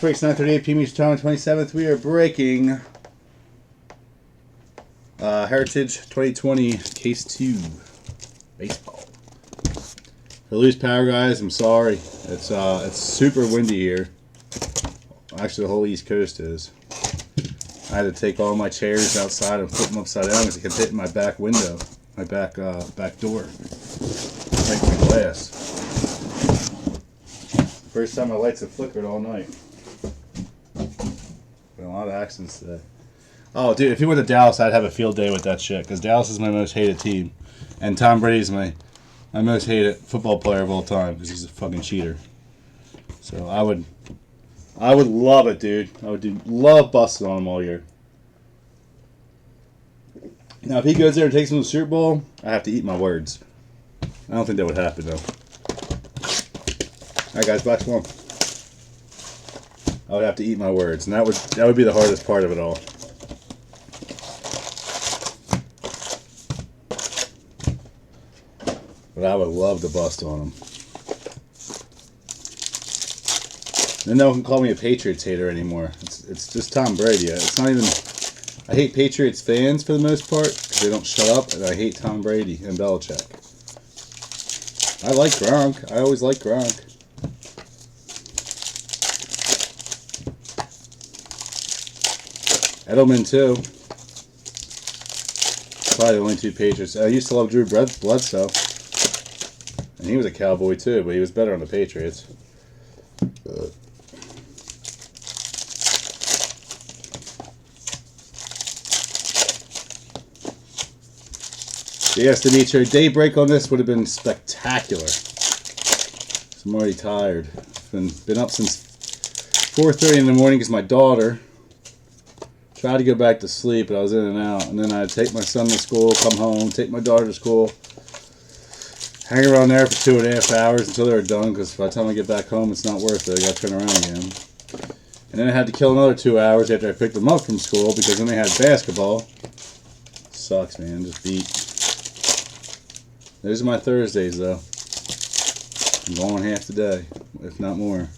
Breaks 9:38 p.m. Eastern Time, 27th. We are breaking Heritage 2020 Case 2 Baseball. For loose power, guys, I'm sorry. It's super windy here. Actually, the whole East Coast is. I had to take all my chairs outside and flip them upside down because it kept hitting my back window, my back door, breaking my glass. First time my lights have flickered all night. Been a lot of accidents today. Oh, dude, if he went to Dallas, I'd have a field day with that shit because Dallas is my most hated team, and Tom Brady's my most hated football player of all time because he's a fucking cheater. So I would love it, dude. I would love busting on him all year. Now, if he goes there and takes him to the Super Bowl, I have to eat my words. I don't think that would happen, though. All right, guys, box one. I would have to eat my words, and that would be the hardest part of it all. But I would love to bust on him. Then no one can call me a Patriots hater anymore. It's just Tom Brady. It's not even. I hate Patriots fans for the most part because they don't shut up, and I hate Tom Brady and Belichick. I like Gronk. I always liked Gronk. Edelman too. Probably the only two Patriots. I used to love Drew Bledsoe, and he was a Cowboy too, but he was better on the Patriots. Yes, Dimitri, daybreak on this would have been spectacular. So I'm already tired. Been up since 4:30 in the morning because my daughter tried to go back to sleep, but I was in and out. And then I'd take my son to school, come home, take my daughter to school, hang around there for 2.5 hours until they were done, because by the time I get back home, it's not worth it. I got to turn around again. And then I had to kill another 2 hours after I picked them up from school, because then they had basketball. Sucks, man. Just beat. Those are my Thursdays, though. I'm going half the day, if not more.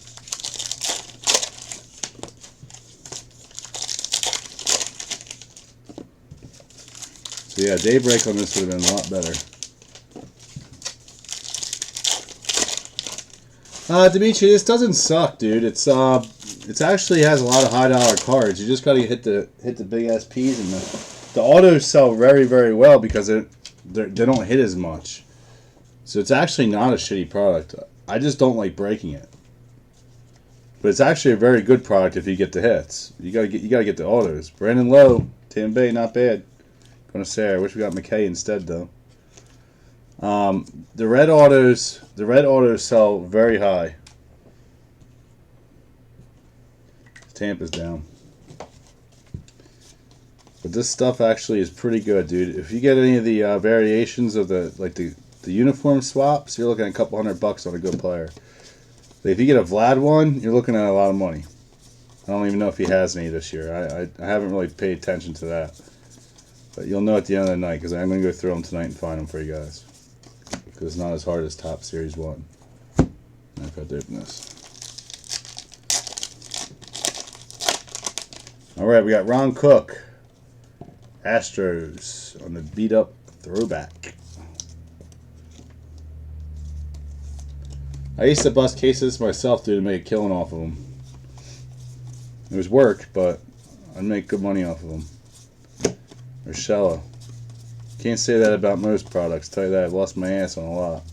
So yeah, daybreak on this would have been a lot better. Dimitri, this doesn't suck, dude. It actually has a lot of high dollar cards. You just gotta hit the big SPs, and the autos sell very, very well because they don't hit as much. So it's actually not a shitty product. I just don't like breaking it. But it's actually a very good product if you get the hits. You gotta get the autos. Brandon Lowe, Tampa Bay, not bad. Gonna say I wish we got McKay instead though. The red autos sell very high. Tampa's down. But this stuff actually is pretty good, dude. If you get any of the variations of the uniform swaps, you're looking at a couple $100 on a good player. But if you get a Vlad one, you're looking at a lot of money. I don't even know if he has any this year. I haven't really paid attention to that. But you'll know at the end of the night, because I'm going to go through them tonight and find them for you guys. Because it's not as hard as Top Series 1. I've got to open this. Alright, we got Ron Cook. Astros on the beat-up throwback. I used to bust cases myself, dude, to make a killing off of them. It was work, but I'd make good money off of them. Urshela. Can't say that about most products. Tell you that, I've lost my ass on a lot.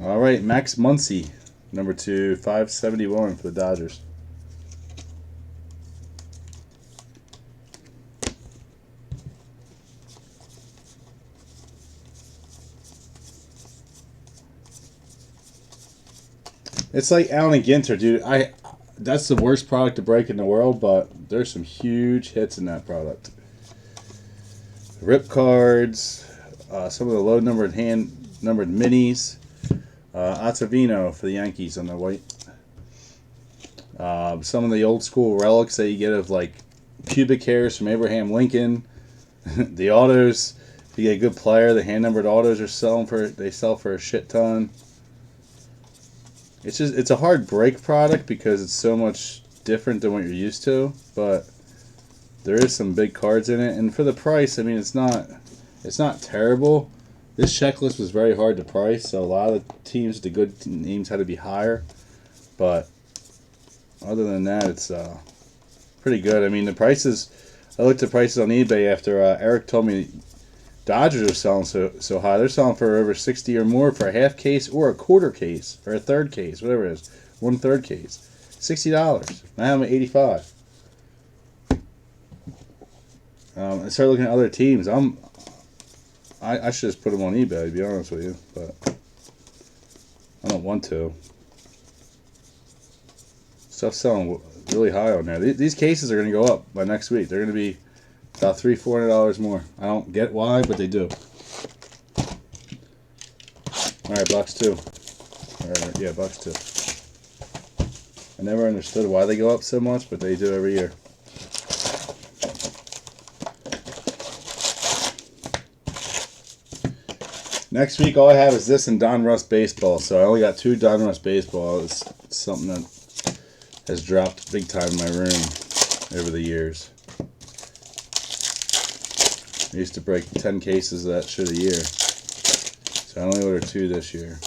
Alright, Max Muncy, number 2, 571 for the Dodgers. It's like Allen Ginter, dude. That's the worst product to break in the world, but there's some huge hits in that product. Rip cards, some of the low numbered hand-numbered minis. Ottavino for the Yankees on the white. Some of the old school relics that you get of like pubic hairs from Abraham Lincoln. The autos, if you get a good player, the hand-numbered autos they sell for a shit ton. it's a hard break product because it's so much different than what you're used to, but there is some big cards in it, and for the price, I mean, it's not terrible. This checklist was very hard to price, so a lot of the teams, the good names, had to be higher, but other than that, it's pretty good. I mean, the prices, I looked at prices on eBay after Eric told me Dodgers are selling so high. They're selling for over 60 or more for a half case or a quarter case or a third case, whatever it is, 1/3 case, $60. Now I'm at 85. I started looking at other teams. I should just put them on eBay, to be honest with you, but I don't want to. Stuff's selling really high on there. These cases are going to go up by next week. They're going to be about $300-400 more. I don't get why, but they do. All right, box 2. Yeah, box 2. I never understood why they go up so much, but they do every year. Next week, all I have is this and Donruss Baseball. So I only got 2 Donruss Baseball. It's something that has dropped big time in my room over the years. I used to break 10 cases of that shit a year. So I only ordered 2 this year.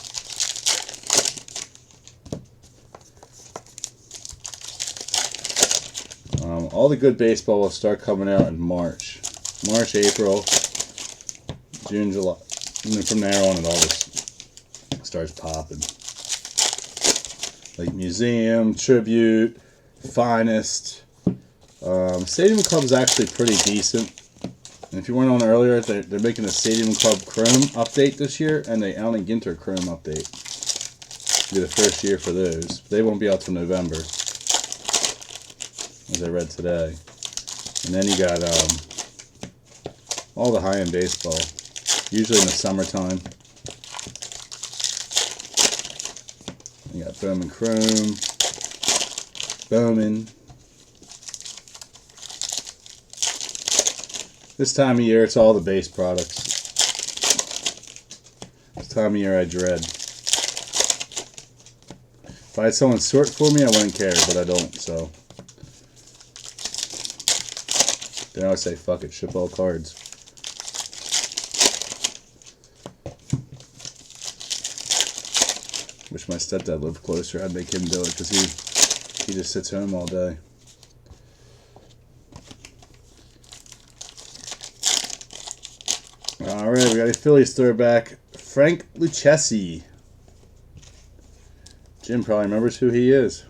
All the good baseball will start coming out in March. March, April, June, July. And then from there on, it all just starts popping. Like Museum, Tribute, Finest. Stadium Club's actually pretty decent. And if you weren't on earlier, they're making a Stadium Club Chrome update this year, and the Allen Ginter Chrome update. It'll be the first year for those. They won't be out till November, as I read today. And then you got all the high-end baseball, usually in the summertime. You got Bowman Chrome, Bowman. This time of year, it's all the base products. This time of year, I dread. If I had someone sort for me, I wouldn't care, but I don't, so. Then I would say, fuck it, ship all cards. Wish my stepdad lived closer. I'd make him do it, because he just sits home all day. Alright, we got a Phillies throwback. Frank Lucchesi. Jim probably remembers who he is.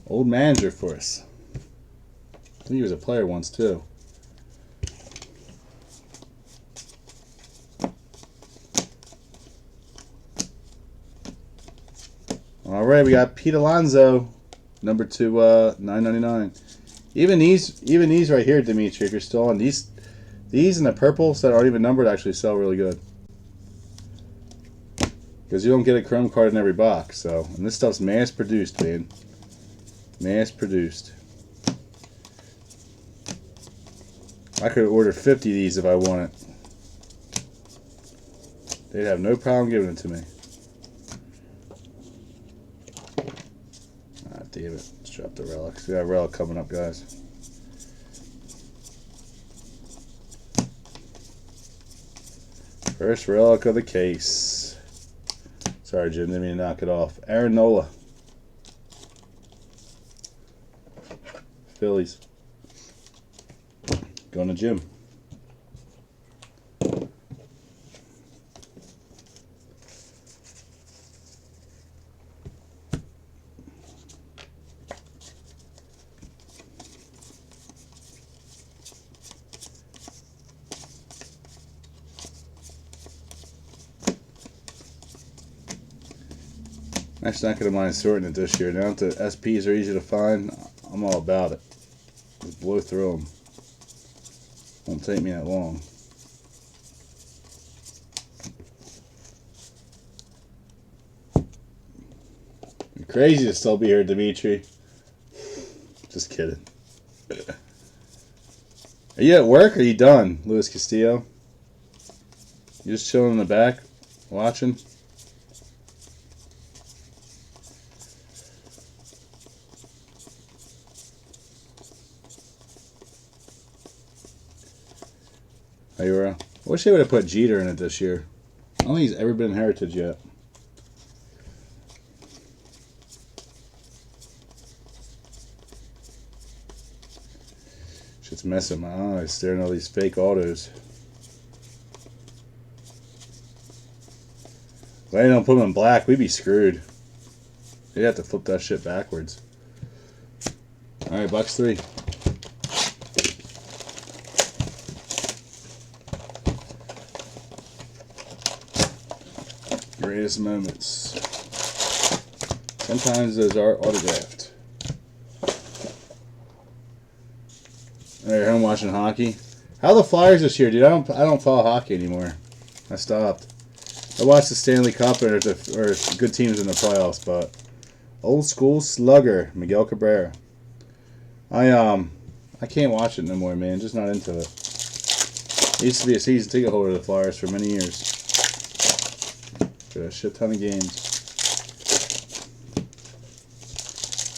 Old manager for us. I think he was a player once too. Alright, we got Pete Alonso. Number 2, $9.99. Even these right here, Dimitri, if you're still on, these and the purples that aren't even numbered actually sell really good. Because you don't get a chrome card in every box, so. And this stuff's mass produced, man. Mass produced. I could order 50 of these if I wanted. They'd have no problem giving it to me. Ah, damn it. Let's drop the relics. We got a relic coming up, guys. First relic of the case. Sorry, Jim. Didn't mean to knock it off. Aaron Nola. Phillies. Going to Jim. Actually, not going to mind sorting it this year. Now that the SPs are easy to find, I'm all about it. Just blow through them. Won't take me that long. You're crazy to still be here, Dimitri. Just kidding. Are you at work or are you done, Luis Castillo? You just chilling in the back, watching? Oh, you were? I wish they would have put Jeter in it this year. I don't think he's ever been in Heritage yet. Shit's messing my eyes staring at all these fake autos. If they don't put them in black, we'd be screwed. They'd have to flip that shit backwards. Alright, box 3. Greatest moments. Sometimes those are autographed. Alright, home watching hockey. How are the Flyers this year, dude? I don't follow hockey anymore. I stopped. I watched the Stanley Cup or good teams in the playoffs, but old school slugger Miguel Cabrera. I can't watch it no more, man. Just not into it. I used to be a season ticket holder of the Flyers for many years. Got a shit ton of games.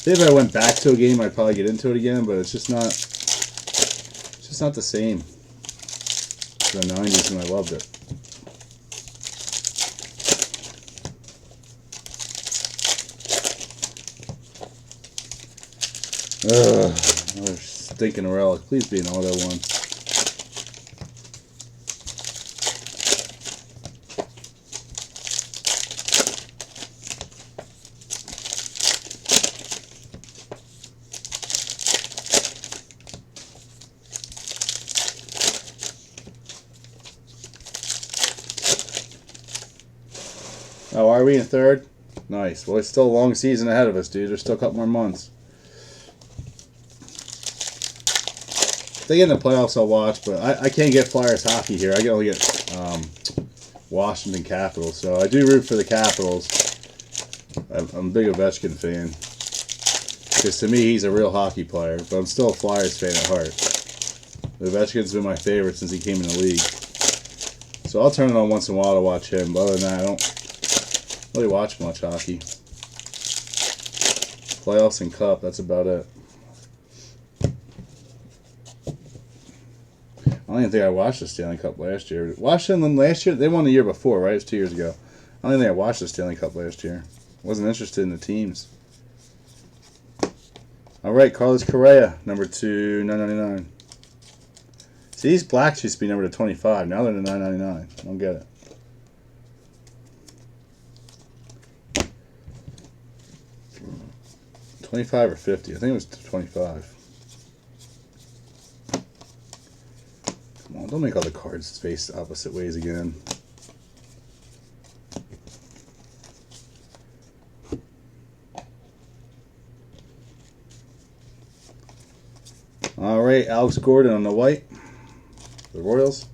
If I went back to a game, I'd probably get into it again, but it's just not the same. The 90s, and I loved it. Another stinking relic. Please be an auto one. Oh, are we in third? Nice. Well, it's still a long season ahead of us, dude. There's still a couple more months. If they get in the playoffs, I'll watch, but I can't get Flyers hockey here. I can only get Washington Capitals. So I do root for the Capitals. I'm a big Ovechkin fan. Because to me, he's a real hockey player. But I'm still a Flyers fan at heart. Ovechkin's been my favorite since he came in the league. So I'll turn it on once in a while to watch him. But other than that, I don't really watch much hockey. Playoffs and Cup, that's about it. I don't even think I watched the Stanley Cup last year. Washington last year, they won the year before, right? It was 2 years ago. I don't even think I watched the Stanley Cup last year. Wasn't interested in the teams. Alright, Carlos Correa, number 2/999. See, these blacks used to be numbered to 25. Now they're to 999. I don't get it. $25 or $50. I think it was $25. Come on, don't make all the cards face opposite ways again. All right, Alex Gordon on the white. The Royals.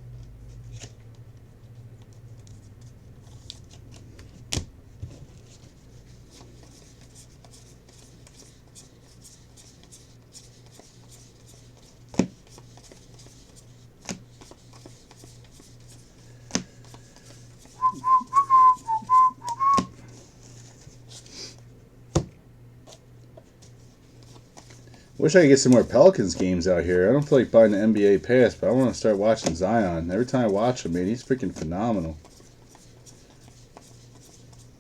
Wish I could get some more Pelicans games out here. I don't feel like buying the NBA pass, but I want to start watching Zion. Every time I watch him, man, he's freaking phenomenal.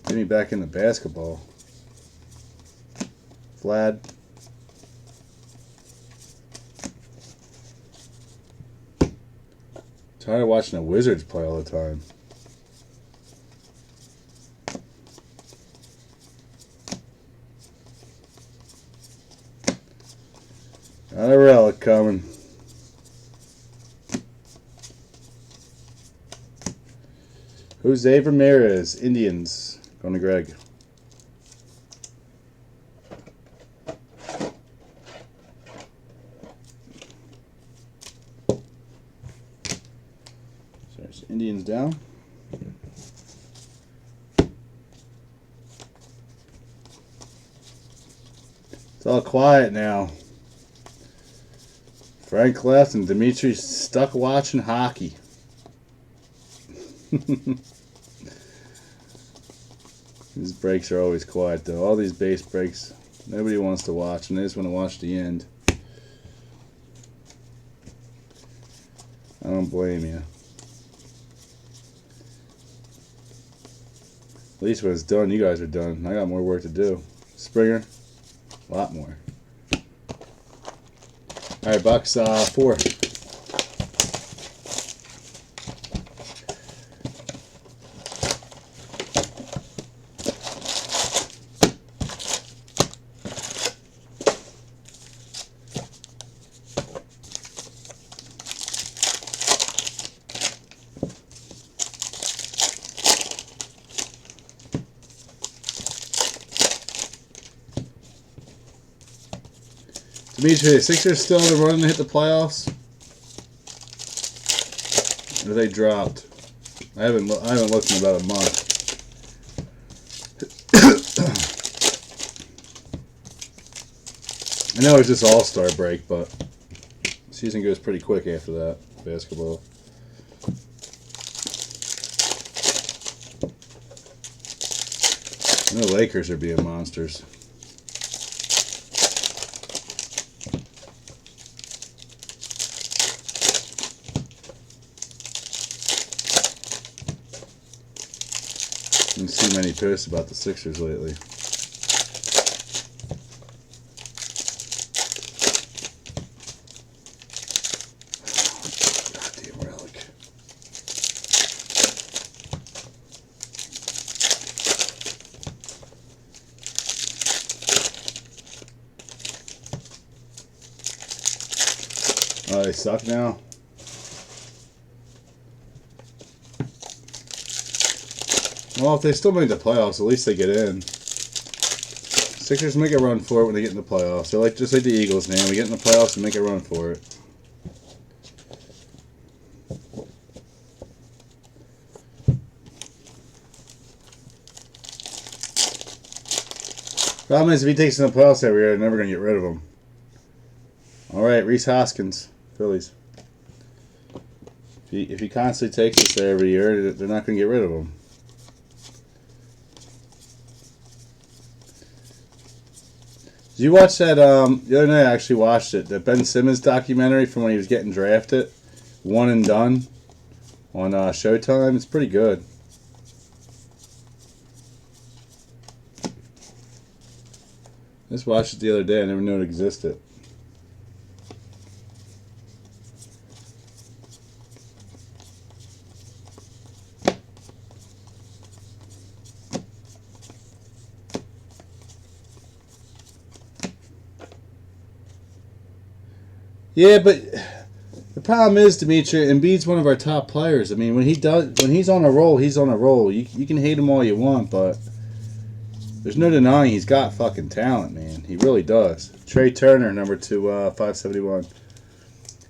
Get me back into basketball. Vlad. Tired of watching the Wizards play all the time. Got a relic coming. Jose Ramirez, Indians. Going to Greg. So there's Indians down. It's all quiet now. Frank left and Dimitri's stuck watching hockey. These breaks are always quiet though. All these base breaks, nobody wants to watch, and they just want to watch the end. I don't blame you. At least when it's done, you guys are done. I got more work to do. Springer, a lot more. Alright, box 4. Dimitri, the Sixers still on the run to hit the playoffs? Or they dropped? I haven't looked in about a month. I know it's just All-Star break, but season goes pretty quick after that, basketball. I know Lakers are being monsters. I didn't see many posts about the Sixers lately. Goddamn relic. Oh, they suck now? Well, if they still make the playoffs, at least they get in. Sixers make a run for it when they get in the playoffs. They're like just like the Eagles, man. We get in the playoffs and make a run for it. Problem is, if he takes in the playoffs every year, they're never going to get rid of him. Alright, Rhys Hoskins, Phillies. If he constantly takes us there every year, they're not going to get rid of him. Did you watch that, the other night I actually watched it, that Ben Simmons documentary from when he was getting drafted? One and Done on Showtime. It's pretty good. I just watched it the other day. I never knew it existed. Yeah, but the problem is, Dimitri, Embiid's one of our top players. I mean, when he's on a roll, he's on a roll. You can hate him all you want, but there's no denying he's got fucking talent, man. He really does. Trey Turner, number 2, 571.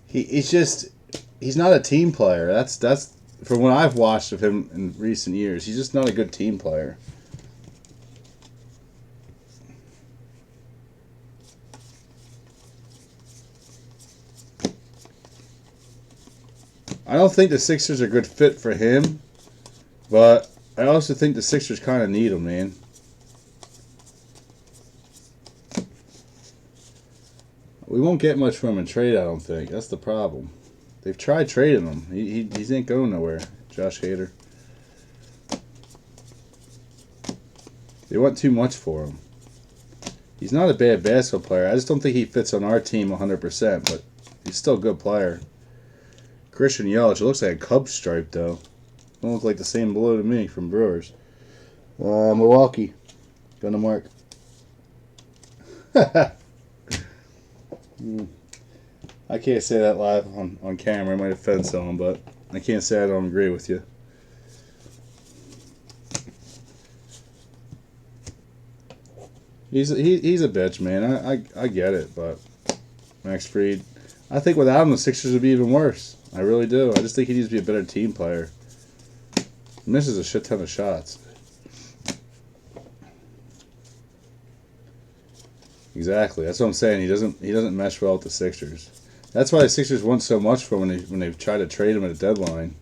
He's not a team player. That's from what I've watched of him in recent years. He's just not a good team player. I don't think the Sixers are a good fit for him, but I also think the Sixers kind of need him, man. We won't get much from him in trade, I don't think. That's the problem. They've tried trading him. He ain't going nowhere. Josh Hader. They want too much for him. He's not a bad basketball player. I just don't think he fits on our team 100%, but he's still a good player. Christian Yelich. It looks like a Cubs stripe, though. Don't look like the same blue to me from Brewers. Milwaukee. Gonna mark. I can't say that live on camera. I might offend someone, but I can't say I don't agree with you. He's a bitch, man. I get it, but Max Fried. I think without him, the Sixers would be even worse. I really do. I just think he needs to be a better team player. He misses a shit ton of shots. Exactly. That's what I'm saying. He doesn't mesh well with the Sixers. That's why the Sixers want so much for him when they try to trade him at a deadline.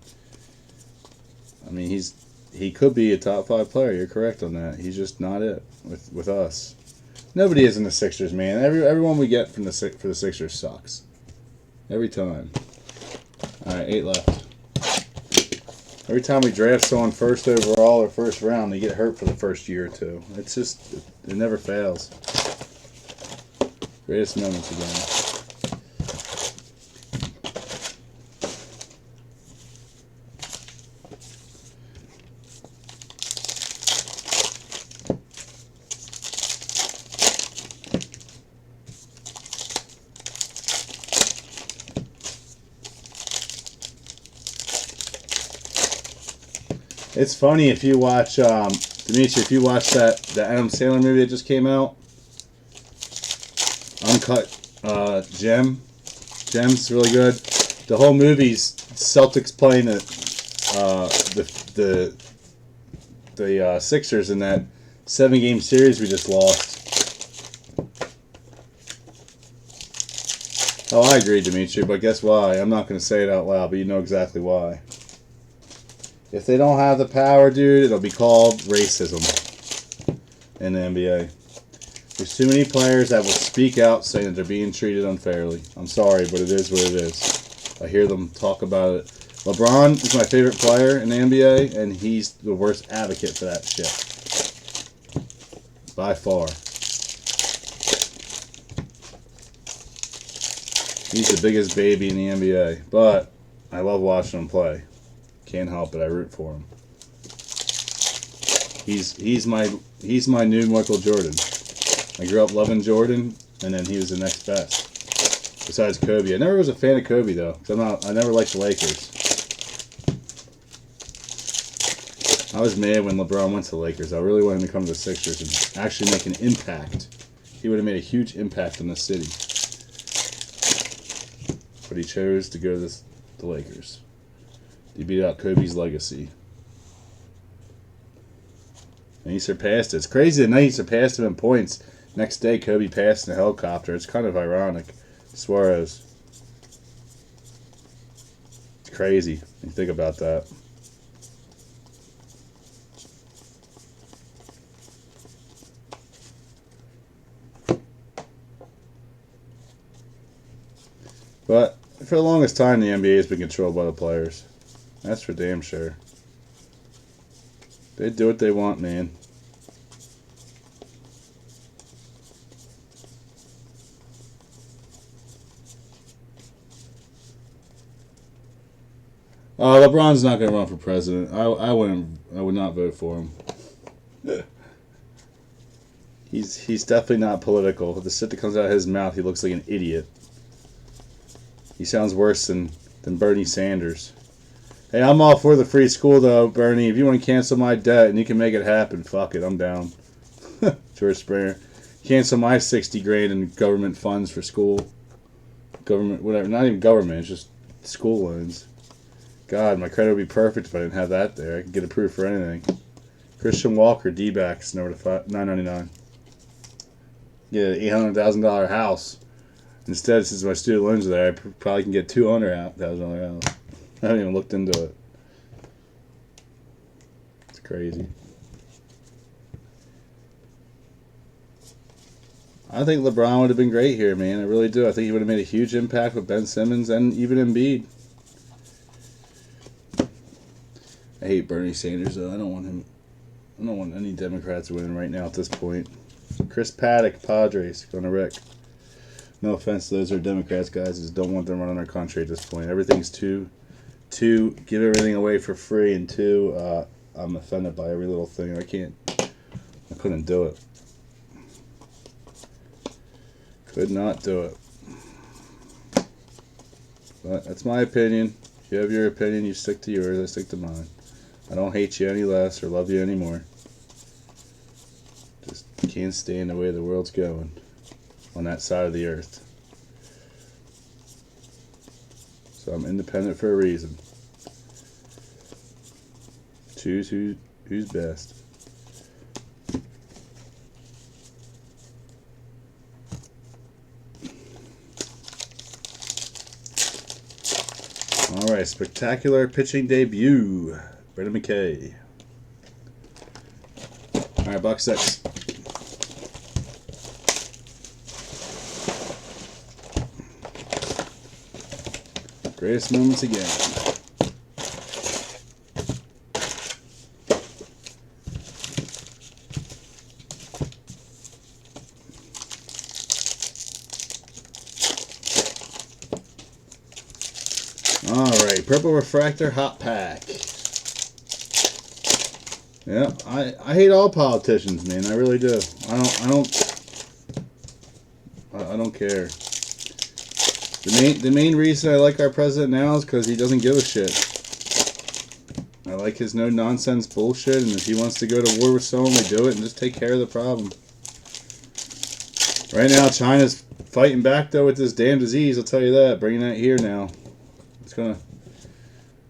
I mean, he could be a top 5 player. You're correct on that. He's just not it with us. Nobody is in the Sixers, man. Everyone we get for the Sixers sucks. Every time. All right, 8 left. Every time we draft someone first overall or first round, they get hurt for the first year or two. It's just, it never fails. Greatest moments again. It's funny if you watch, Dimitri, if you watch the Adam Sandler movie that just came out, Uncut Gem's really good. The whole movie's Celtics playing the Sixers in that 7-game series we just lost. Oh, I agree, Dimitri, but guess why? I'm not going to say it out loud, but you know exactly why. If they don't have the power, dude, it'll be called racism in the NBA. There's too many players that will speak out saying that they're being treated unfairly. I'm sorry, but it is what it is. I hear them talk about it. LeBron is my favorite player in the NBA, and he's the worst advocate for that shit. By far. He's the biggest baby in the NBA, but I love watching him play. Can't help it. I root for him. He's my new Michael Jordan. I grew up loving Jordan, and then he was the next best. Besides Kobe, I never was a fan of Kobe though. I never liked the Lakers. I was mad when LeBron went to the Lakers. I really wanted him to come to the Sixers and actually make an impact. He would have made a huge impact in the city, but he chose to go to the Lakers. He beat out Kobe's legacy. And he surpassed it. It's crazy the night he surpassed him in points. Next day, Kobe passed in a helicopter. It's kind of ironic. Suarez. It's crazy when you think about that. But for the longest time, the NBA has been controlled by the players. That's for damn sure. They do what they want, man. LeBron's not going to run for president. I would not vote for him. He's definitely not political. The shit that comes out of his mouth, he looks like an idiot. He sounds worse than Bernie Sanders. Hey, I'm all for the free school, though, Bernie. If you want to cancel my debt and you can make it happen, fuck it, I'm down. George Springer. Cancel my $60,000 in government funds for school. Government, whatever. Not even government, it's just school loans. God, my credit would be perfect if I didn't have that there. I could get approved for anything. Christian Walker, D-backs, number to $9.99. Get an $800,000 house. Instead, since my student loans are there, I probably can get $200,000 house. I haven't even looked into it. It's crazy. I think LeBron would have been great here, man. I really do. I think he would have made a huge impact with Ben Simmons and even Embiid. I hate Bernie Sanders, though. I don't want any Democrats winning right now at this point. Chris Paddock, Padres, going to Rick. No offense to those who are Democrats, guys. I just don't want them running our country at this point. Everything's too give everything away for free, and I'm offended by every little thing. I couldn't do it. Could not do it. But that's my opinion. If you have your opinion, you stick to yours. I stick to mine. I don't hate you any less or love you any more. Just can't stand the way the world's going on that side of the earth. So I'm independent for a reason. Choose who's best. All right, spectacular pitching debut. Brendan McKay. Alright, box 6. Greatest moments again. Alright, Purple Refractor Hot Pack. Yeah, I hate all politicians, man. I really do. I don't care. The main reason I like our president now is because he doesn't give a shit. I like his no nonsense bullshit, and if he wants to go to war with someone, we do it and just take care of the problem. Right now, China's fighting back though with this damn disease. I'll tell you that. Bringing that here now, it's gonna.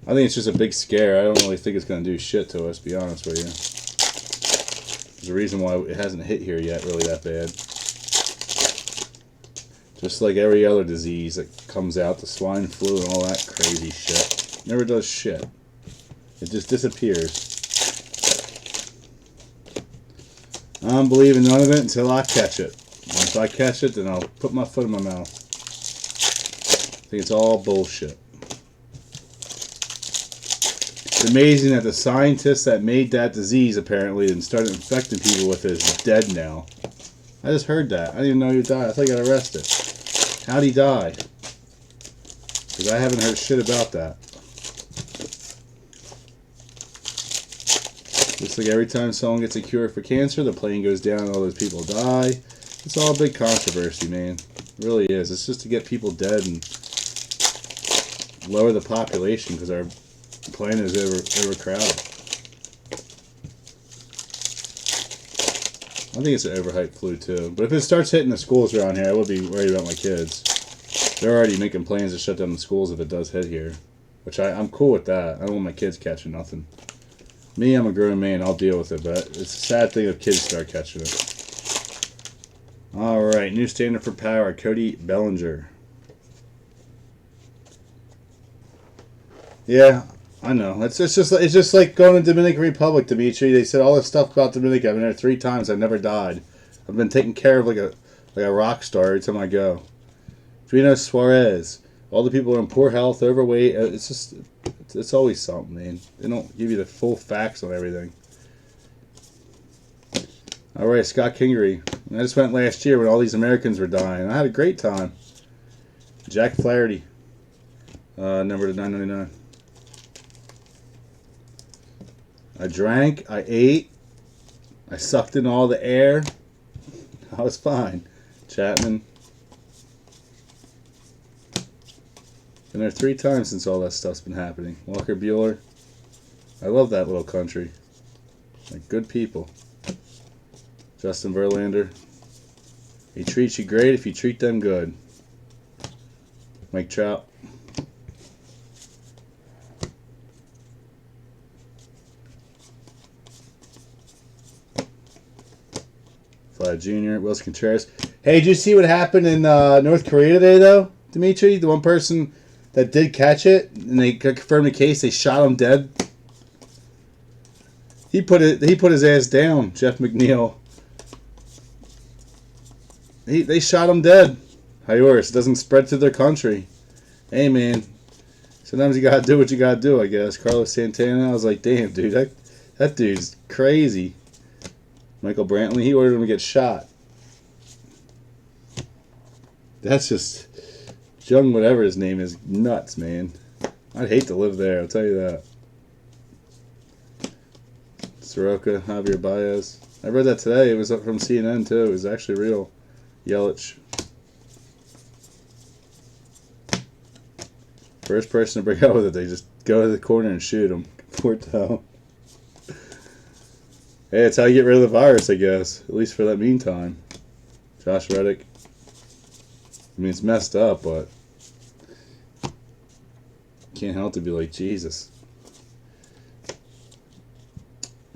I think it's just a big scare. I don't really think it's gonna do shit to us. To be honest with you, there's a reason why it hasn't hit here yet, really that bad. Just like every other disease that comes out, the swine flu and all that crazy shit. Never does shit. It just disappears. I'm believing none of it until I catch it. Once I catch it, then I'll put my foot in my mouth. I think it's all bullshit. It's amazing that the scientist that made that disease, apparently, and started infecting people with it is dead now. I just heard that. I didn't even know he died. I thought he got arrested. How'd he die? Because I haven't heard shit about that. Just like every time someone gets a cure for cancer, the plane goes down and all those people die. It's all a big controversy, man. It really is. It's just to get people dead and lower the population because our planet is overcrowded. I think it's an overhyped flu too. But if it starts hitting the schools around here, I would be worried about my kids. They're already making plans to shut down the schools if it does hit here. Which I'm cool with that. I don't want my kids catching nothing. Me, I'm a grown man. I'll deal with it. But it's a sad thing if kids start catching it. Alright, new standard for power. Cody Bellinger. Yeah, I know. It's just like going to Dominican Republic, Dimitri. They said all this stuff about Dominican. I've been there 3 times. I've never died. I've been taken care of like a rock star every time I go. Trino Suarez. All the people are in poor health, overweight. It's always something, man. They don't give you the full facts on everything. All right, Scott Kingery. I just went last year when all these Americans were dying. I had a great time. Jack Flaherty. Number to 999. I drank. I ate. I sucked in all the air. I was fine. Chapman. Been there 3 times since all that stuff's been happening. Walker Buehler. I love that little country. Like good people. Justin Verlander. He treats you great if you treat them good. Mike Trout. Vlad Jr. Wilson Contreras. Hey, did you see what happened in North Korea today, though, Dimitri? The one person that did catch it, and they confirmed the case, they shot him dead. He put his ass down, Jeff McNeil. They shot him dead. It doesn't spread to their country. Hey, man. Sometimes you gotta do what you gotta do, I guess. Carlos Santana, I was like, damn, dude, that dude's crazy. Michael Brantley, he ordered him to get shot. That's just Jung, whatever his name is, nuts, man. I'd hate to live there, I'll tell you that. Soroka, Javier Baez. I read that today. It was up from CNN, too. It was actually real. Yelich. First person to break out with it, they just go to the corner and shoot him. Poor Tom. Hey, that's how you get rid of the virus, I guess. At least for that meantime. Josh Reddick. I mean, it's messed up, but can't help to be like, Jesus.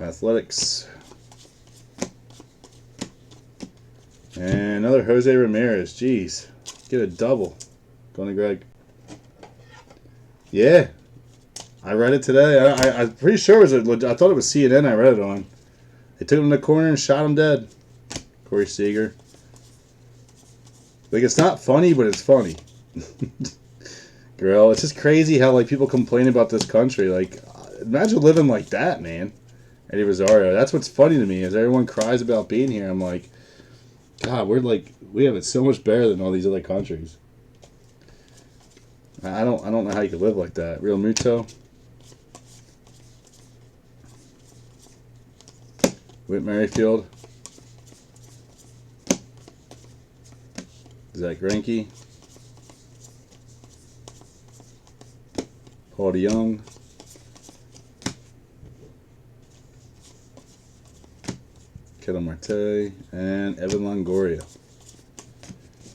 Athletics. And another Jose Ramirez. Jeez. Get a double. Going to Greg. Yeah. I read it today. I'm pretty sure it was. I thought it was CNN. I read it on. They took him in the corner and shot him dead. Corey Seager. Like, it's not funny, but it's funny. Girl, it's just crazy how like people complain about this country. Like, imagine living like that, man. Eddie Rosario. That's what's funny to me is everyone cries about being here. I'm like, God, we have it so much better than all these other countries. I don't know how you could live like that. Real Muto. Whit Merrifield. Zach Greinke. Paul DeYoung. Ketel Marte. And Evan Longoria.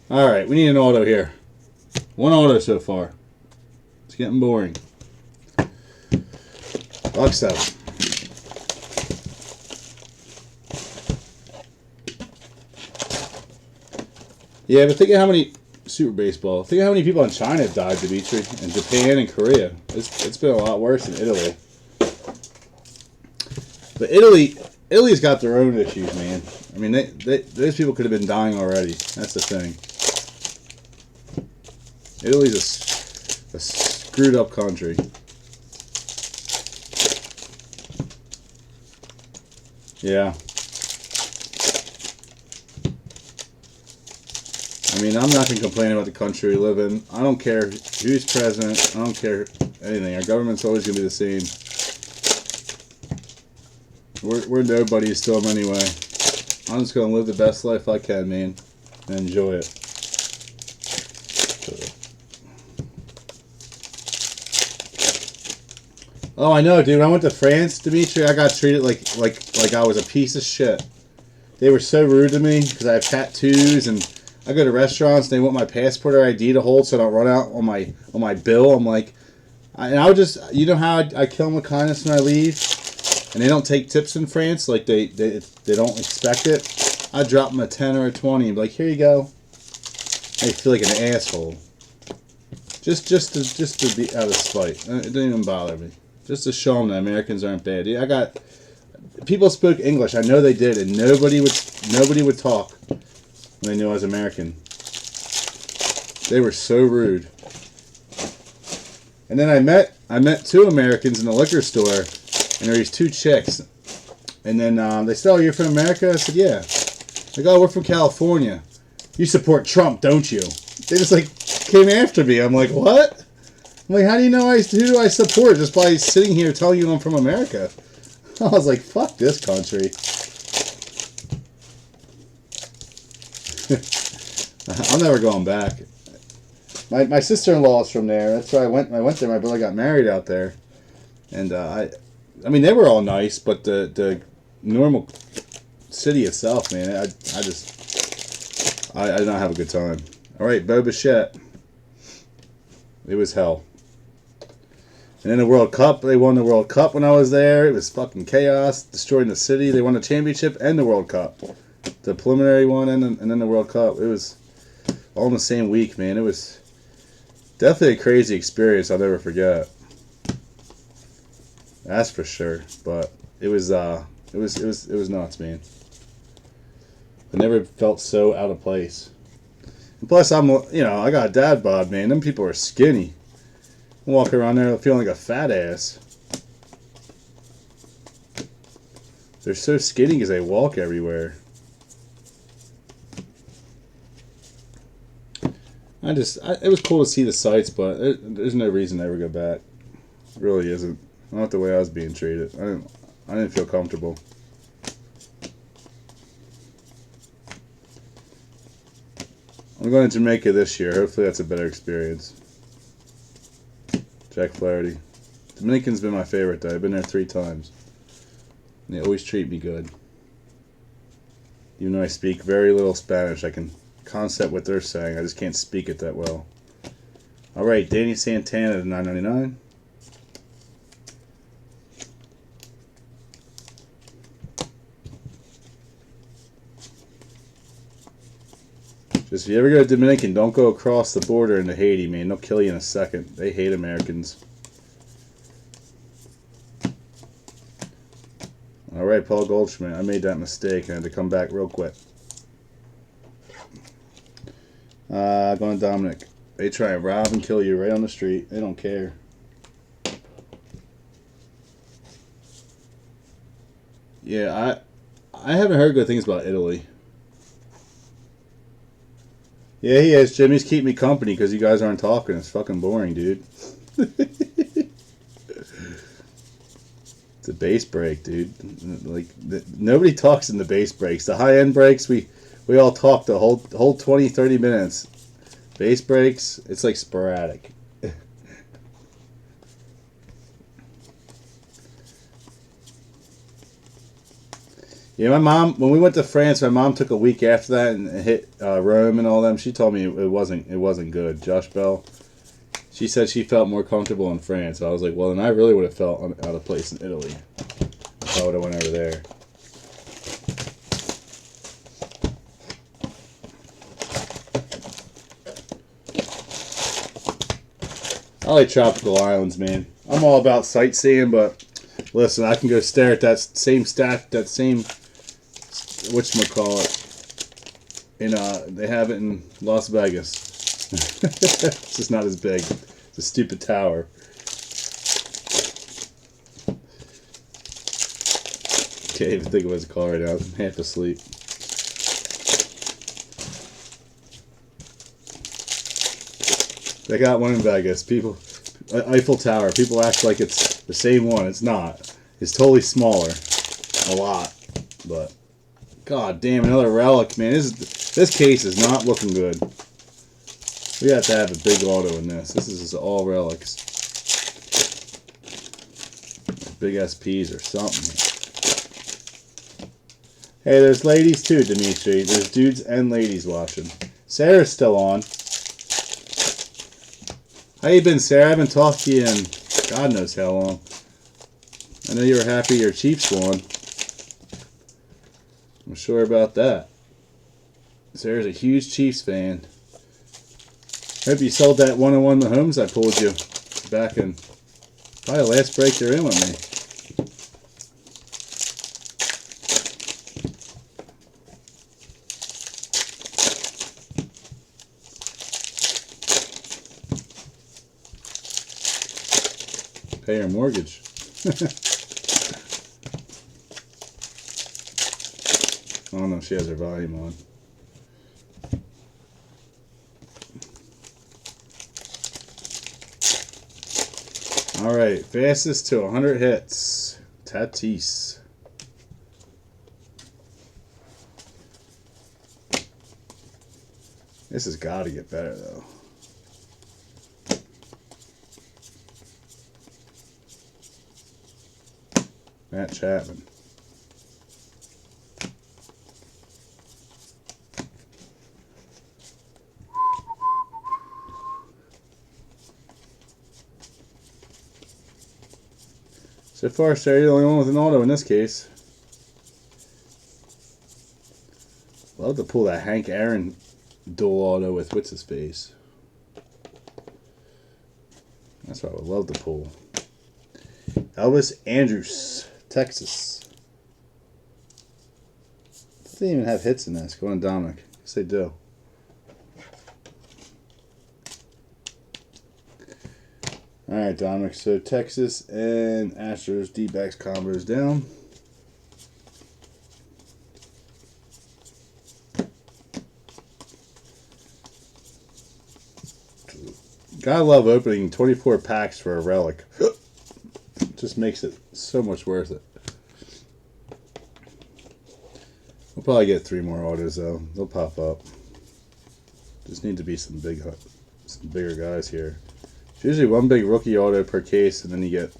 Alright, we need an auto here. One auto so far. It's getting boring. Box 7. Yeah, but think of how many Super Baseball. Think of how many people in China have died, Dimitri, and Japan and Korea. It's been a lot worse than Italy. But Italy's got their own issues, man. I mean, those people could have been dying already. That's the thing. Italy's a screwed up country. Yeah. I mean, I'm not going to complain about the country we live in. I don't care who's president. I don't care anything. Our government's always going to be the same. We're nobodies still anyway. I'm just going to live the best life I can, man, and enjoy it. Oh, I know, dude. When I went to France, Dimitri, I got treated like I was a piece of shit. They were so rude to me because I have tattoos and I go to restaurants and they want my passport or ID to hold so I don't run out on my bill. I'm like, and I would just, you know how I kill them with kindness when I leave, and they don't take tips in France, like they don't expect it. I drop them a 10 or a 20 and be like, here you go. I feel like an asshole. Just to be out of spite. It didn't even bother me. Just to show them that Americans aren't bad. Yeah, I got people spoke English. I know they did, and nobody would talk when they knew I was American. They were so rude. And then I met two Americans in the liquor store, and there were these two chicks. And then they said, "Oh, you're from America?" I said, "Yeah." Like, "Oh, we're from California. You support Trump, don't you?" They just like came after me. I'm like, "What?" I'm like, "How do you know who do I support just by sitting here telling you I'm from America?" I was like, "Fuck this country." I'm never going back. My sister-in-law is from there. That's why I went there. My brother got married out there, and I mean they were all nice, but the normal city itself, man, I did not have a good time. All right, Bo Bichette. It was hell. And then the World Cup, they won the World Cup when I was there. It was fucking chaos, destroying the city. They won the championship and the World Cup. The preliminary one and then the World Cup. It was all in the same week, man. It was definitely a crazy experience I'll never forget. That's for sure. But it was nuts, man. I never felt so out of place. And plus, I got a dad bod, man. Them people are skinny. I'm walking around there feeling like a fat ass. They're so skinny because they walk everywhere. It was cool to see the sights, but there's no reason to ever go back. It really isn't. Not the way I was being treated. I didn't feel comfortable. I'm going to Jamaica this year. Hopefully that's a better experience. Jack Flaherty. Dominican's been my favorite, though. I've been there 3 times. And they always treat me good. Even though I speak very little Spanish, I can concept what they're saying. I just can't speak it that well. All right, Danny Santana to $9.99. Just if you ever go to Dominican, don't go across the border into Haiti, man. They'll kill you in a second. They hate Americans. right, Paul Goldschmidt. I made that mistake. I had to come back real quick. Going to Dominic. They try and rob and kill you right on the street. They don't care. Yeah, I haven't heard good things about Italy. Yeah, he is. Jimmy's keeping me company because you guys aren't talking. It's fucking boring, dude. It's a bass break, dude. Like nobody talks in the bass breaks. The high end breaks, we all talk the whole 20, 30 minutes. Bass breaks, it's like sporadic. Yeah, my mom, when we went to France, my mom took a week after that and hit Rome and all them. She told me it wasn't good. Josh Bell, she said she felt more comfortable in France. So I was like, well, then I really would have felt out of place in Italy if I would have went over there. I like tropical islands, man. I'm all about sightseeing, but listen, I can go stare at that same whatchamacallit, they have it in Las Vegas. It's just not as big. It's a stupid tower. Can't even think of what it's called right now. I'm half asleep. They got one in Vegas. People, Eiffel Tower. People act like it's the same one. It's not. It's totally smaller. A lot. But god damn, another relic, man. This case is not looking good. We have to have a big auto in this. This is all relics. Big SPs or something. Hey, there's ladies too, Dimitri. There's dudes and ladies watching. Sarah's still on. How you been, Sarah? I haven't talked to you in God knows how long. I know you were happy your Chiefs won. I'm sure about that. Sarah's a huge Chiefs fan. Hope you sold that one-on-one Mahomes I pulled you back in probably the last break you're in with me. Pay her mortgage. I don't know if she has her volume on. Alright, fastest to 100 hits. Tatis. This has got to get better, though. Matt Chapman. So far, Sarah, you're the only one with an auto in this case. Love to pull that Hank Aaron dual auto with what's his face. That's what I would love to pull. Elvis Andrus, Texas. They didn't even have hits in this. Go on, Dominic. Yes, they do. Alright, Dominic. So Texas and Astros D-backs combos down. Gotta love opening 24 packs for a relic. Just makes it so much worth it. We'll probably get 3 more autos though. They'll pop up. Just need to be some bigger guys here. It's usually one big rookie auto per case, and then you get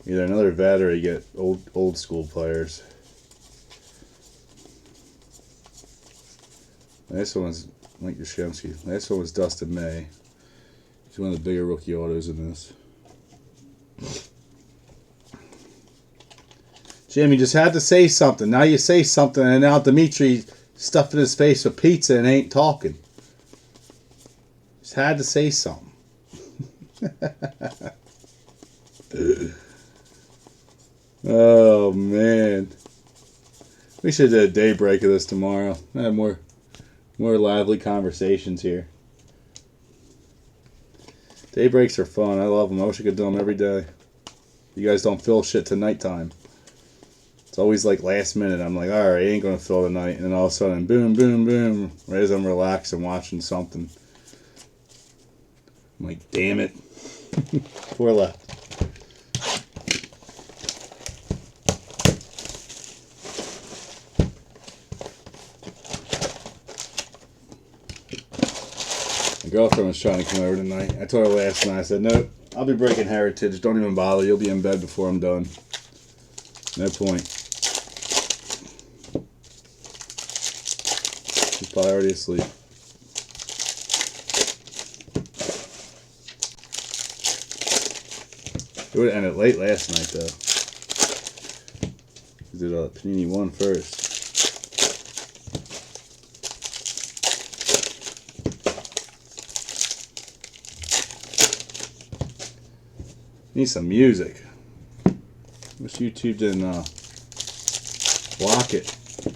either another vet or you get old school players. Last one was Mike Yastrzemski. Last one was Dustin May. He's one of the bigger rookie autos in this. Jim, you just had to say something. Now you say something, and now Dimitri stuffing his face with pizza and ain't talking. Just had to say something. Oh man, we should do a daybreak of this tomorrow. I have more lively conversations here. Daybreaks are fun. I love them. I wish I could do them every day. You guys don't fill shit to nighttime. It's always like last minute. I'm like, all right, I ain't gonna fill tonight, and then all of a sudden, boom, boom, boom. Right as I'm relaxed and watching something, I'm like, damn it. 4 left. My girlfriend was trying to come over tonight. I told her last night. I said, nope, I'll be breaking Heritage. Don't even bother. You'll be in bed before I'm done. No point. She's probably already asleep. It would have ended late last night, though. We did a Panini 1 first. Need some music. Wish YouTube didn't block it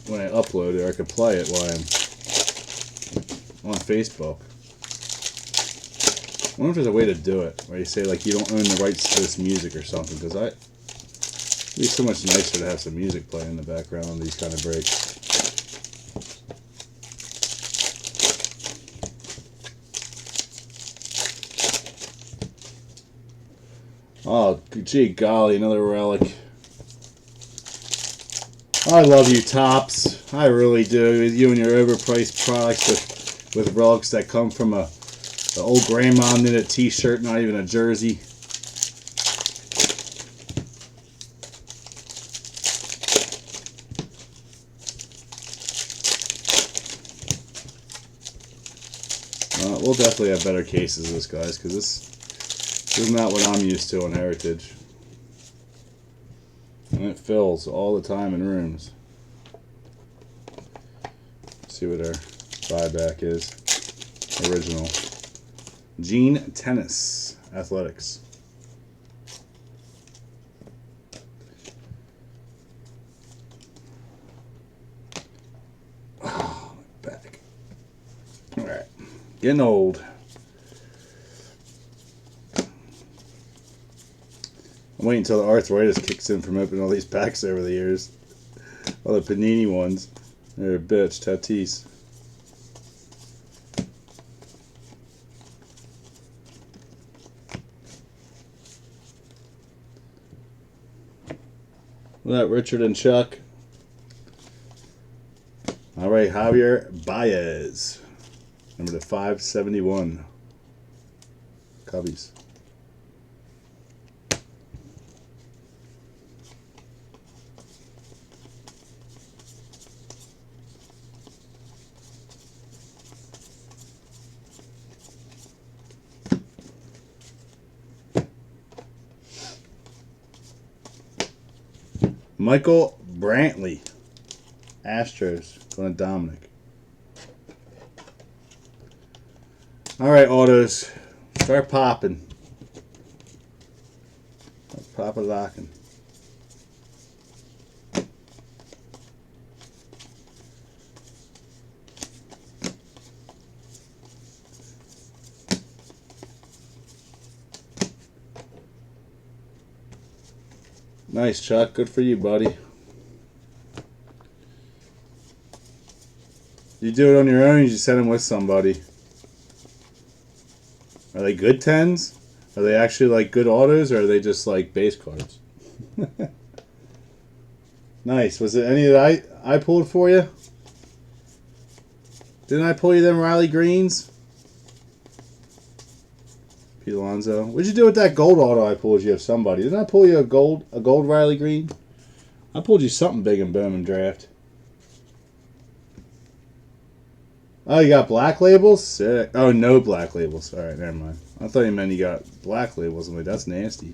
when I upload it, or I could play it while I'm on Facebook. I wonder if there's a way to do it where you say like you don't own the rights to this music or something, because it'd be so much nicer to have some music playing in the background on these kind of breaks. Oh, gee golly, another relic. I love you, Topps. I really do. You and your overpriced products with relics that come from an old grandma knitted t-shirt, not even a jersey. We'll definitely have better cases of this, guys, because this is not what I'm used to on Heritage. And it fills all the time in rooms. Let's see what our buyback is. Original. Gene Tennis, Athletics. Oh, my back. Alright. Getting old. I'm waiting until the arthritis kicks in from opening all these packs over the years. All the Panini ones. They're a bitch. Tatis. Well, that Richard and Chuck. All right, Javier Baez. Number to 571. Cubbies. Michael Brantley, Astros, going to Dominic. All right, autos, start popping. Pop a locking. Nice, Chuck. Good for you, buddy. You do it on your own, you just send them with somebody. Are they good 10s? Are they actually like good autos, or are they just like base cards? Nice. Was it any that I pulled for you? Didn't I pull you them Riley Greens? Pete Alonso. What'd you do with that gold auto I pulled you of somebody? Didn't I pull you a gold Riley Green? I pulled you something big in Bowman draft. Oh, you got black labels? Sick. Oh, no black labels. Alright, never mind. I thought you meant you got black labels. I'm like, that's nasty.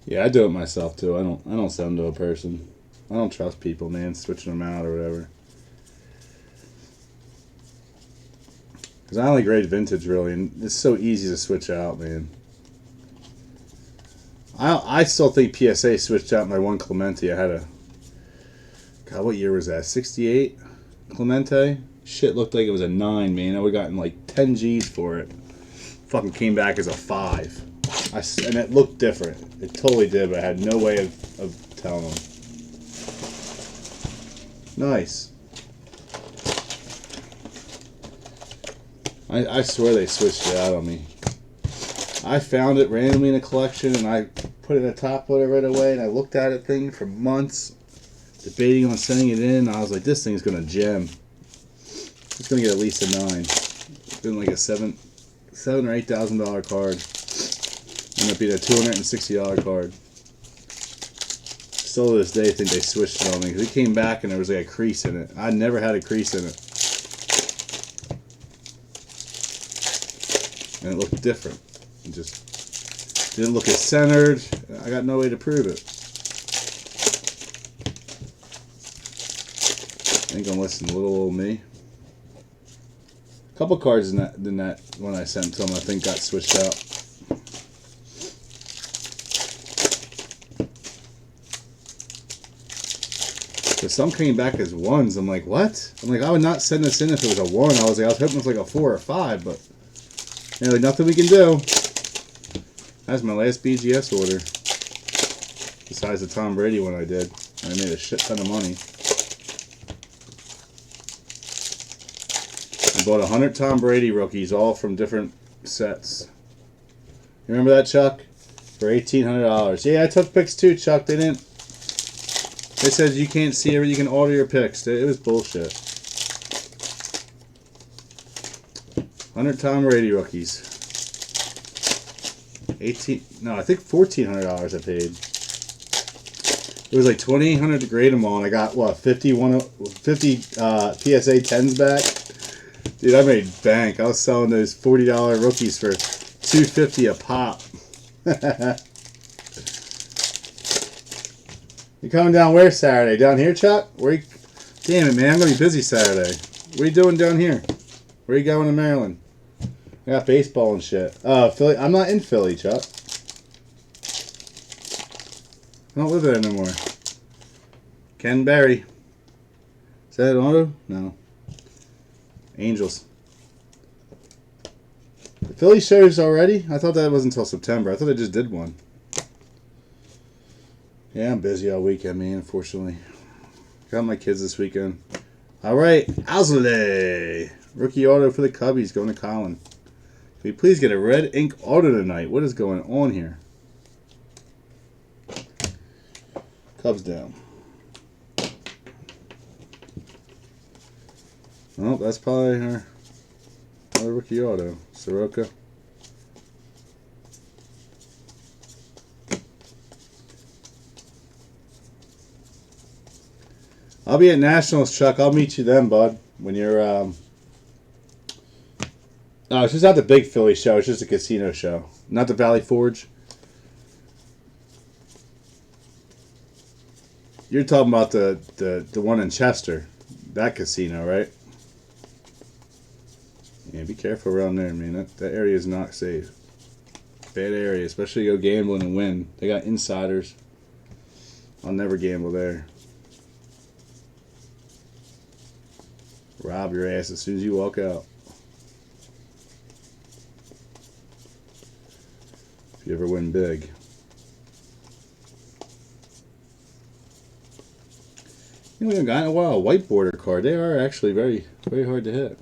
Yeah, I do it myself too. I don't send to a person. I don't trust people, man, switching them out or whatever. Because I only grade vintage, really, and it's so easy to switch out, man. I still think PSA switched out my one Clemente. I had a... God, what year was that? 68 Clemente? Shit looked like it was a 9, man. I would have gotten like 10 G's for it. Fucking came back as a 5. And it looked different. It totally did, but I had no way of telling them. Nice. I swear they switched it out on me. I found it randomly in a collection and I put it in a top loader right away and I looked at it thing for months, debating on sending it in. I was like, this thing's gonna gem. It's gonna get at least a 9. It's been like a $7,000 or $8,000 card. Ended up being a $260 card. Still to this day, I think they switched it on me because it came back and there was like a crease in it. I never had a crease in it, and it looked different. It just didn't look as centered. I got no way to prove it. I ain't gonna listen to little old me. A couple cards in that one I sent to him, I think, got switched out. But some came back as 1s. I'm like, what? I'm like, I would not send this in if it was a 1. I was hoping it was like a 4 or 5, but like nothing we can do. That's my last BGS order. Besides the Tom Brady one I did. I made a shit ton of money. I bought 100 Tom Brady rookies, all from different sets. You remember that, Chuck? For $1,800. Yeah, I took pics too, Chuck. They didn't. They said you can't see it, you can order your picks. It was bullshit. 100 Tom Brady rookies. I think $1,400 I paid. It was like $2,800 to grade them all, and I got, what, 50 PSA 10s back? Dude, I made bank. I was selling those $40 rookies for $250 a pop. You coming down where Saturday? Down here, Chuck? Damn it, man. I'm going to be busy Saturday. What are you doing down here? Where are you going to Maryland? I got baseball and shit. Philly. I'm not in Philly, Chuck. I don't live there no more. Ken Berry. Is that an auto? No. Angels. The Philly shows already? I thought that was until September. I thought they just did one. Yeah, I'm busy all weekend, man, unfortunately. Got my kids this weekend. Alright, Owsley. Rookie auto for the Cubbies going to Colin. Can we please get a red ink auto tonight? What is going on here? Cubs down. Well, that's probably our rookie auto. Soroka. I'll be at Nationals, Chuck. I'll meet you then, bud. When you're, No, it's just not the big Philly show. It's just a casino show. Not the Valley Forge. You're talking about the one in Chester. That casino, right? Yeah, be careful around there, man. That area is not safe. Bad area, especially go gambling and win. They got insiders. I'll never gamble there. Rob your ass as soon as you walk out. If you ever win big. You know, we haven't gotten a while. A white border card. They are actually very, very hard to hit.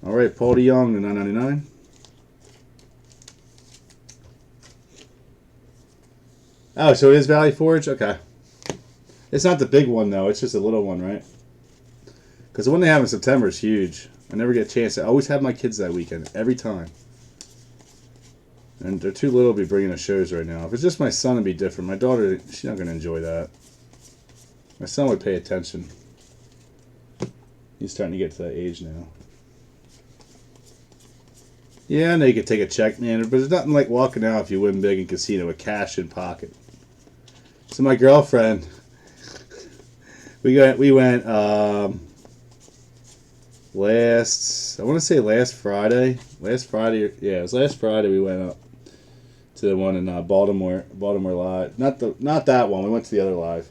All right, Paul DeYoung to 999. Oh, so it is Valley Forge? Okay. It's not the big one, though. It's just a little one, right? Because the one they have in September is huge. I never get a chance. I always have my kids that weekend. Every time. And they're too little to be bringing to shows right now. If it's just my son, it'd be different. My daughter, she's not going to enjoy that. My son would pay attention. He's starting to get to that age now. Yeah, I know you could take a check, man. But there's nothing like walking out if you win big in casino with cash in pocket. So my girlfriend, we went last, I want to say last Friday. Yeah, it was last Friday we went up to the one in Baltimore Live. Not that one. We went to the other live,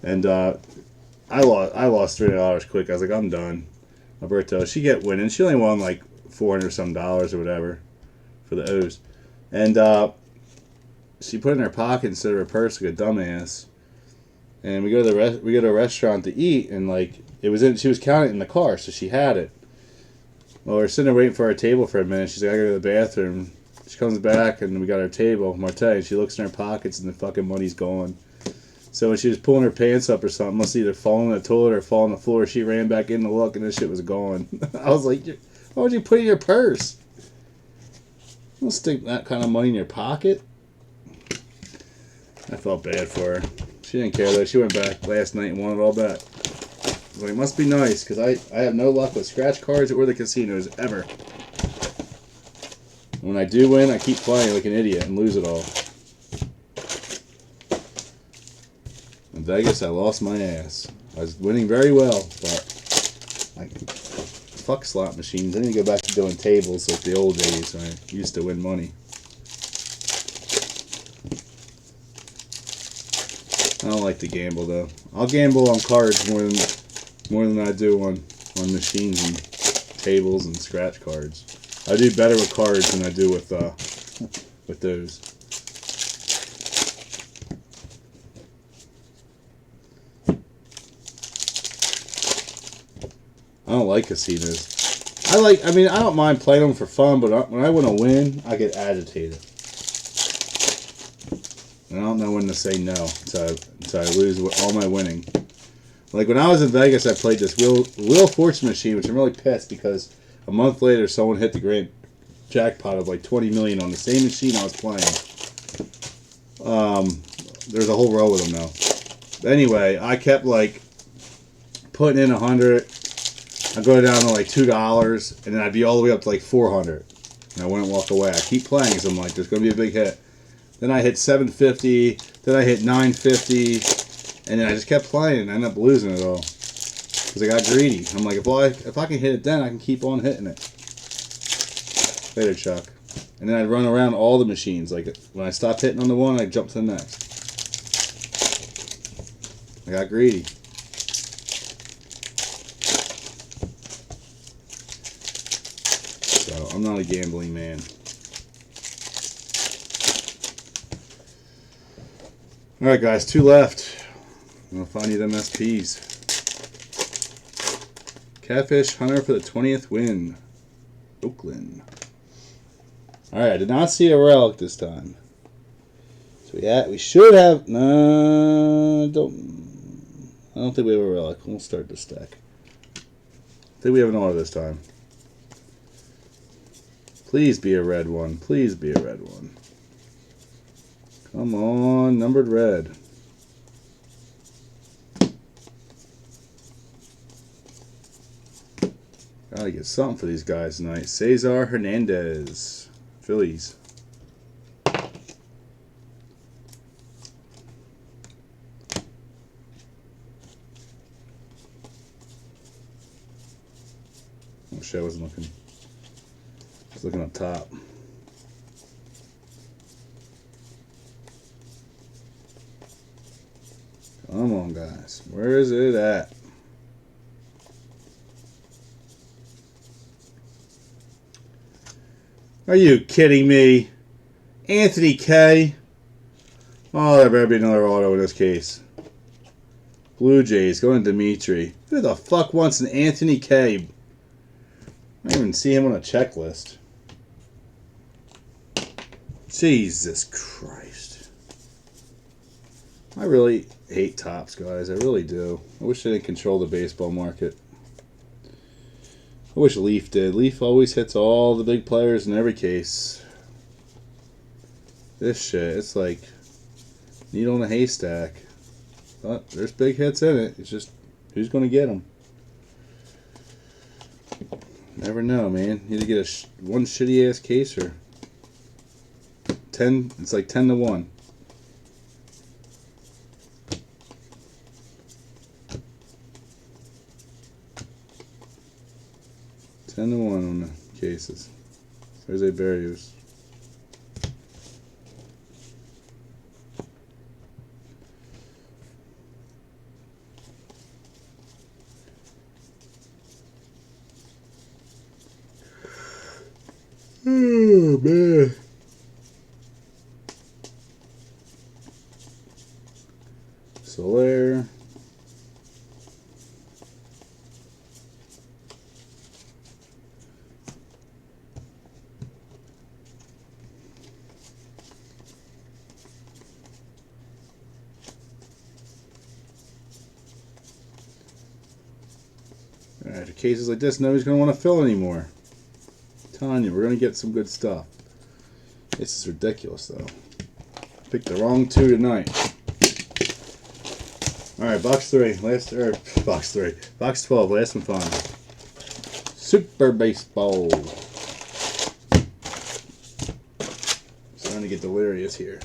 and I lost $300 quick. I was like, I'm done. Alberto, she kept winning. She only won like $400 some or whatever for the O's, and she put it in her pocket instead of her purse like a dumbass. And we go to a restaurant to eat, and like she was counting it in the car, so she had it. Well, we're sitting there waiting for our table for a minute. She's like, I gotta go to the bathroom. She comes back, and we got our table, Marte, and she looks in her pockets, and the fucking money's gone. So when she was pulling her pants up or something, must either fall in the toilet or fall on the floor. She ran back in to look, and this shit was gone. I was like, why would you put it in your purse? Don't stick that kind of money in your pocket. I felt bad for her. She didn't care though. She went back last night and won it all back. I was like, it must be nice, because I have no luck with scratch cards or the casinos ever. When I do win, I keep playing like an idiot and lose it all. In Vegas, I lost my ass. I was winning very well, but fuck slot machines. I need to go back to doing tables like the old days when I used to win money. I don't like to gamble though. I'll gamble on cards more than I do on machines and tables and scratch cards. I do better with cards than I do with those. I don't like casinos. I mean, I don't mind playing them for fun, but when I want to win, I get agitated. And I don't know when to say no until I lose all my winning. Like when I was in Vegas, I played this Wheel of Fortune machine, which I'm really pissed because a month later, someone hit the grand jackpot of like 20 million on the same machine I was playing. There's a whole row of them now. But anyway, I kept like putting in 100. I'd go down to like $2, and then I'd be all the way up to like 400, and I wouldn't walk away. I keep playing because I'm like, there's going to be a big hit. Then I hit 750. Then I hit 950, and then I just kept playing, and I ended up losing it all because I got greedy. I'm like, if I can hit it, then I can keep on hitting it. Later, Chuck. And then I'd run around all the machines. Like when I stopped hitting on the one, I'd jump to the next. I got greedy. So I'm not a gambling man. Alright guys, 2 left. I'm going to find you them SPs. Catfish Hunter for the 20th win. Oakland. Alright, I did not see a relic this time. So we should have... No, I don't think we have a relic. We'll start the stack. I think we have an auto this time. Please be a red one. Please be a red one. Come on, numbered red. Gotta get something for these guys tonight. Cesar Hernandez, Phillies. Oh shit, I wasn't looking. I was looking up top. Come on, guys. Where is it at? Are you kidding me? Anthony K. Oh, there better be another auto in this case. Blue Jays going to Dimitri. Who the fuck wants an Anthony K? I don't even see him on a checklist. Jesus Christ. I really hate Topps, guys. I really do. I wish they didn't control the baseball market. I wish Leaf did. Leaf always hits all the big players in every case. This shit, it's like needle in a haystack. But there's big hits in it. It's just, who's going to get them? Never know, man. You either get one shitty ass case or 10. It's like 10 to 1. 10-1 on the cases. Jose Berrios. Oh man. Soler. Alright, cases like this, nobody's going to want to fill anymore. I'm telling you, we're going to get some good stuff. This is ridiculous, though. Picked the wrong two tonight. Alright, box 3. Box 12, last and final. Super Baseball. Starting to get delirious here.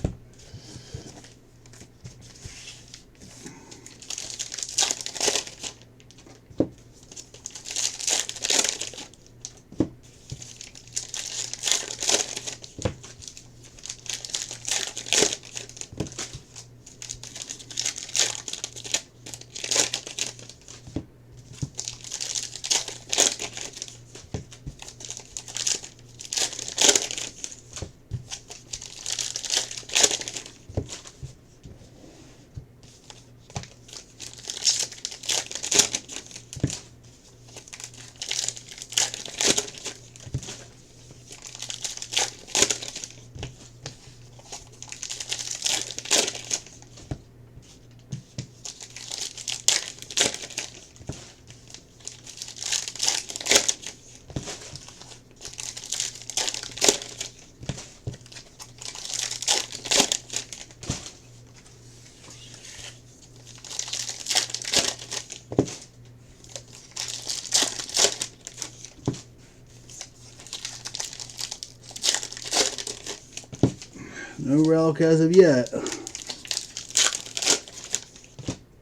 No relic as of yet.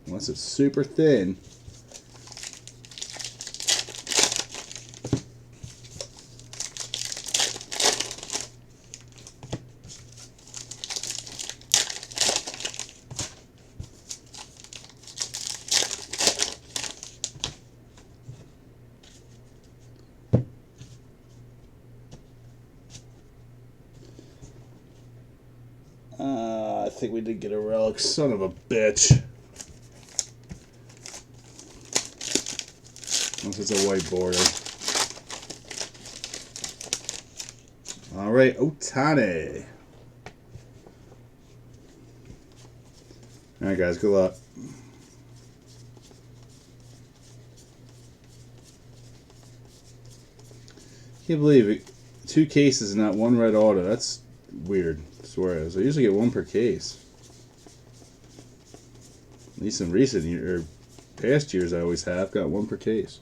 Unless it's super thin. I think we did get a relic. Son of a bitch. Unless it's a white border. Alright, Ohtani. Alright guys, good luck. Can't believe it. 2 cases and not 1 red auto. That's weird. Suarez. I usually get 1 per case. At least in recent years, or past years, I always have got 1 per case.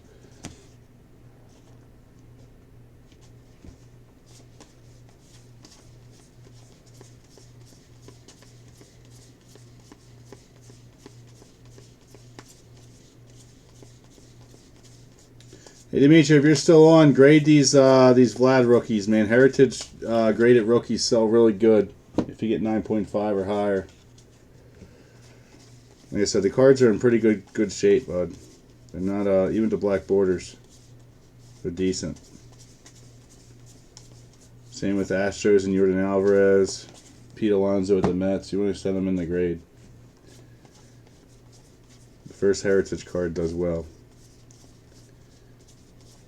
Hey Dimitri, if you're still on, grade these Vlad rookies, man. Heritage graded rookies sell really good if you get 9.5 or higher. Like I said, the cards are in pretty good shape, bud. They're not even the black borders. They're decent. Same with Astros and Yordan Alvarez, Pete Alonso with the Mets. You want to send them in the grade. The first Heritage card does well.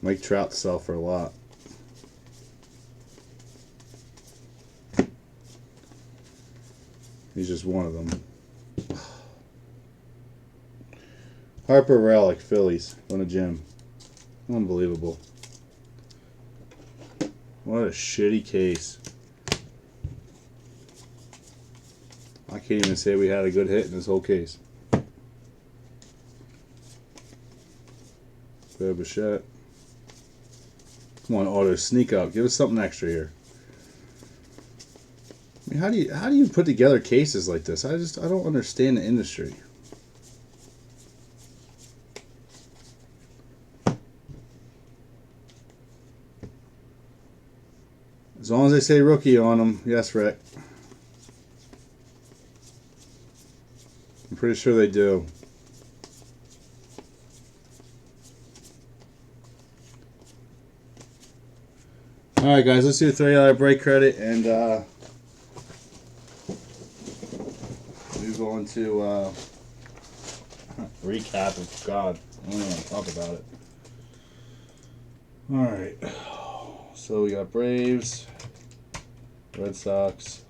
Mike Trout sell for a lot. He's just one of them. Harper Relic, Phillies, on a gem. Unbelievable. What a shitty case. I can't even say we had a good hit in this whole case. Bichette. Come on, auto, sneak up. Give us something extra here. I mean, how do you put together cases like this? I don't understand the industry. As long as they say rookie on them. Yes, Rick. I'm pretty sure they do. Alright guys, let's do a $30 break credit and move on to recap of God. I don't even want to talk about it. Alright. So we got Braves, Red Sox,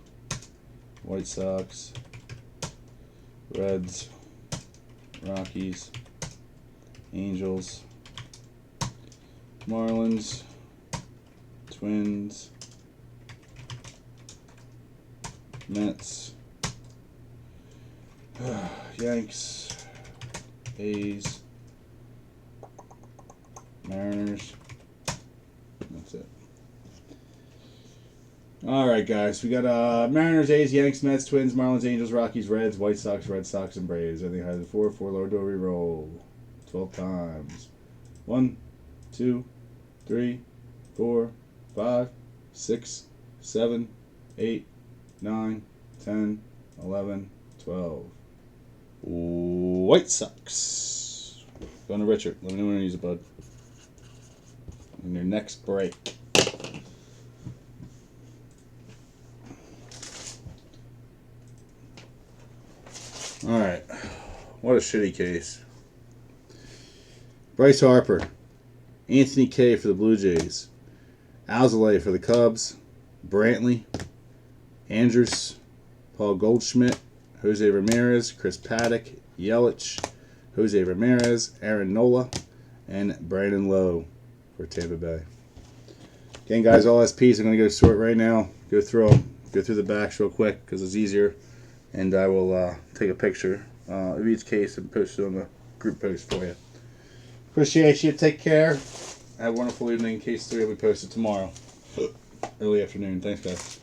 White Sox, Reds, Rockies, Angels, Marlins, Twins, Mets, Yanks, A's, Mariners. That's it. Alright guys, we got Mariners, A's, Yanks, Mets, Twins, Marlins, Angels, Rockies, Reds, White Sox, Red Sox, and Braves. Anything higher than 4, lower to a re-roll. 12 times. 1, 2, 3, 4, 5, 6, 7, 8, 9, 10, 11, 12. White Sox. Going to Richard. Let me know when to use it, bud. In your next break. Alright. What a shitty case. Bryce Harper. Anthony Kay for the Blue Jays. Alzolay for the Cubs. Brantley. Andrews. Paul Goldschmidt. Jose Ramirez. Chris Paddock. Yelich. Jose Ramirez. Aaron Nola. And Brandon Lowe for Tampa Bay. Again, guys, all SPs. I'm going to go sort right now. Go through them. Go through the backs real quick because it's easier. And I will take a picture of each case and post it on the group post for you. Appreciate you. Take care. Have a wonderful evening. Case 3 will be posted tomorrow. Early afternoon. Thanks, guys.